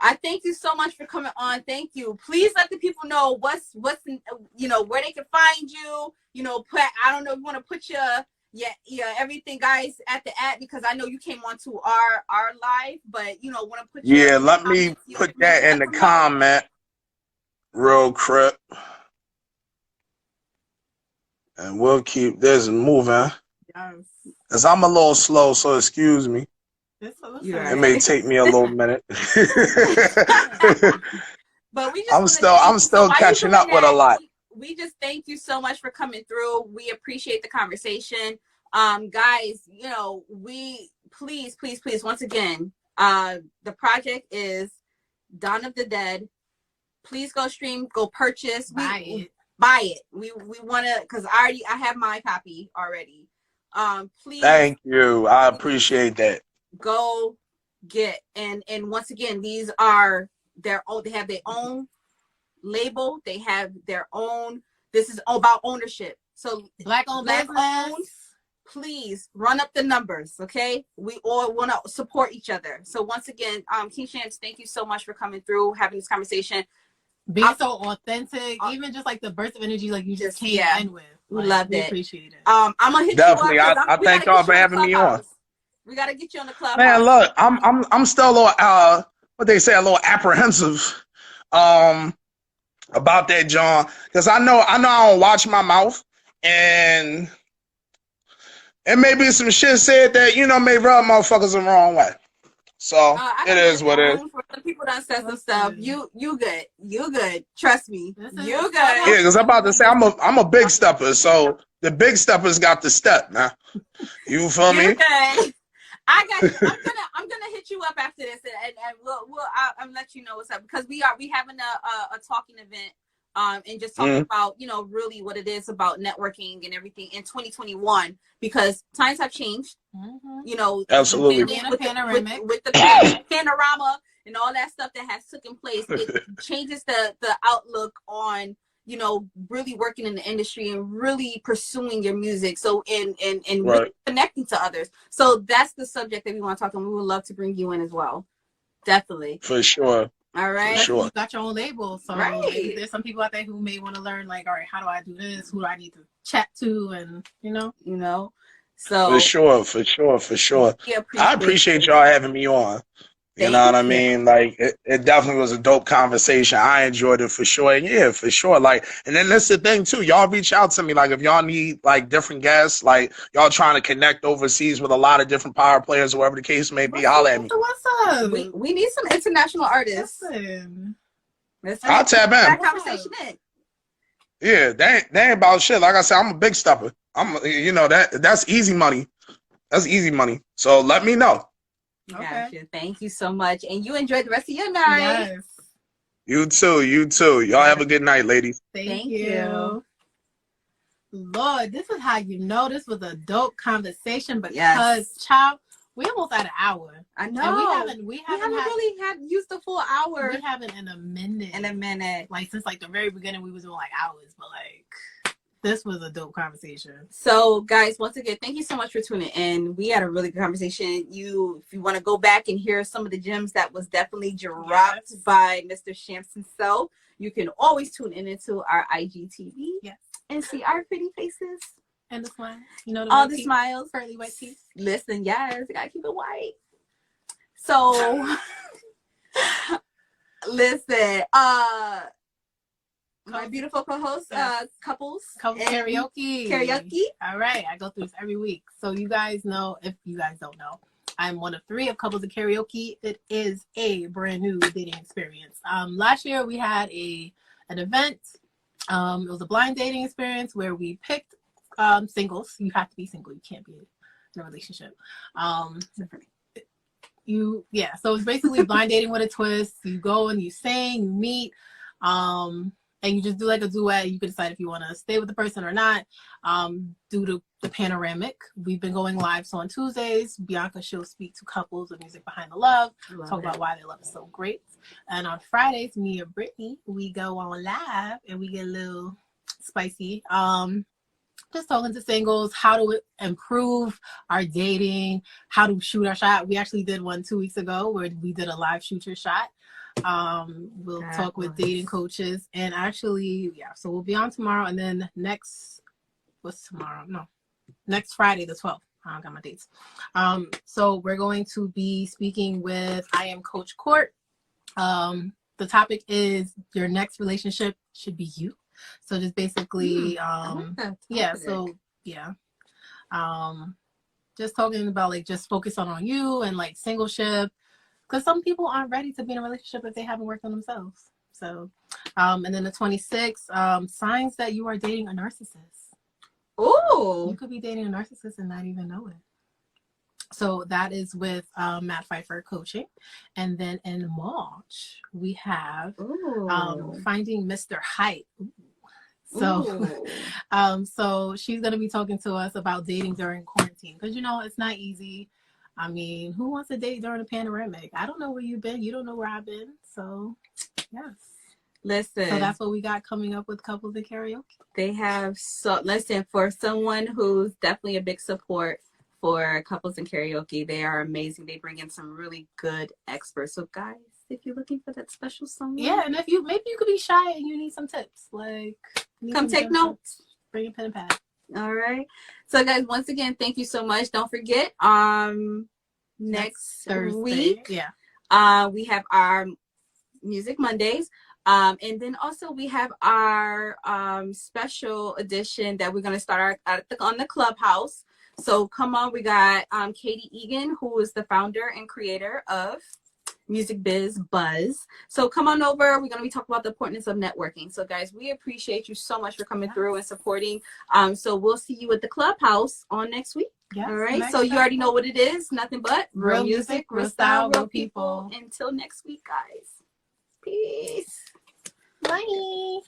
I thank you so much for coming on. Thank you. Please let the people know what's where they can find you. I don't know if you want to put your everything, guys, at the ad, because I know you came on to our live, but want to put your Let me put that in the comment real quick. And we'll keep this moving. Yes. Because I'm a little slow, so excuse me. It may take me a little minute. But I'm still catching up with a lot. We just thank you so much for coming through. We appreciate the conversation. Guys, we please, once again, the project is Dawn of the Dead. Please go stream, go purchase, buy it. We want to, because I have my copy already. Please. Thank you. I appreciate that. Go get, and once again, these are their own. They have their own label. They have their own. This is all about ownership. So Black owned business. Please run up the numbers, okay? We all want to support each other. So once again, King Shampz, thank you so much for coming through, having this conversation. Being so authentic, even just like the burst of energy, like you just came in with. We loved it. Appreciate it. I'm gonna hit Definitely. you up. I thank y'all for having me on. We gotta get you on the club. Man, look, I'm still a little what they say, a little apprehensive about that, John, because I know I don't watch my mouth, and it may be some shit said that may rub motherfuckers the wrong way. So it is what it is. For some people that said some stuff. You good. Trust me. You good. Yeah, because I'm about to say I'm a big stepper, so the big steppers got the step now. You feel me? Okay. I got you. I'm gonna hit you up after this, and I'll let you know what's up, because we having a talking event. And just talking about, really what it is about networking and everything in 2021, because times have changed. Absolutely. With the panorama and all that stuff that has taken place, it changes the outlook on, really working in the industry and really pursuing your music. So and really connecting to others. So that's the subject that we want to talk about. We would love to bring you in as well. Definitely. For sure. All right. Sure. You got your own label. So there's some people out there who may want to learn, like, all right, how do I do this? Who do I need to chat to? And, So for sure. I appreciate y'all having me on. You know what I mean? Like, it definitely was a dope conversation. I enjoyed it for sure. And yeah, for sure. Like, and then that's the thing too. Y'all reach out to me. Like, if y'all need like different guests, like y'all trying to connect overseas with a lot of different power players, or whatever the case may be, holla at me. What's up? We need some international artists. I'll tap in. That conversation in. Yeah, they ain't about shit. Like I said, I'm a big stepper. That's easy money. That's easy money. So let me know. Okay. Gotcha. Thank you so much. And you enjoy the rest of your night. Yes. You too. Y'all have a good night, ladies. Thank you. Lord, this is how you know this was a dope conversation, because child, we almost at an hour. I know. And we haven't really used the full hour. We haven't in a minute. Like, since like the very beginning, we was doing like hours, but like this was a dope conversation. So, guys, once again, thank you so much for tuning in. We had a really good conversation. If you want to go back and hear some of the gems that was definitely dropped by Mr. Shampz himself, you can always tune into our IGTV and see our pretty faces. And the smiles. All the smiles. Pearly white teeth. Listen, yes, you gotta keep it white. So, listen, my beautiful co-host, couples karaoke. All right, I go through this every week. So you guys know, if you guys don't know, I'm one of 3 of Couples of Karaoke. It is a brand new dating experience. Last year we had an event. It was a blind dating experience where we picked singles. You have to be single. You can't be in a relationship. So it's basically blind dating with a twist. You go and you sing, you meet, and you just do like a duet. You can decide if you want to stay with the person or not. Due to the panoramic, we've been going live. So on Tuesdays, Bianca, she'll speak to couples of music behind the love, talk about why their love is so great. And on Fridays, me and Brittany, we go on live and we get a little spicy. Just talking to singles, how to improve our dating, how to shoot our shot. We actually did one 2 weeks ago where we did a live shoot your shot. We'll talk with dating coaches, and actually, so we'll be on tomorrow, and then next Friday the 12th. I don't got my dates. So we're going to be speaking with I Am Coach Court. The topic is your next relationship should be you. So just basically, just talking about like just focus on you and like singleship. Because some people aren't ready to be in a relationship if they haven't worked on themselves. So, and then the 26th, signs that you are dating a narcissist. Oh, you could be dating a narcissist and not even know it. So that is with Matt Pfeiffer coaching. And then in March, we have finding Mr. Height. So, so she's going to be talking to us about dating during quarantine. Because, it's not easy. I mean, who wants to date during a panoramic? I don't know where you've been. You don't know where I've been. So, yes. Listen. So that's what we got coming up with Couples in Karaoke. They have for someone who's definitely a big support for Couples in Karaoke, they are amazing. They bring in some really good experts. So guys, if you're looking for that special someone. Yeah, and if maybe you could be shy and you need some tips. Like, come take notes. Bring a pen and pad. All right. So guys, once again, thank you so much. Don't forget, next Thursday, week, we have our Music Mondays. And then also we have our special edition that we're going to start on the Clubhouse. So come on, we got Katie Egan, who is the founder and creator of Music Biz Buzz. So come on over. We're going to be talking about the importance of networking. So guys, we appreciate you so much for coming through and supporting. So we'll see you at the Clubhouse on next week. Yes, all right. So you already know what it is. Nothing but real music, real style, real people. Until next week, guys. Peace. Bye.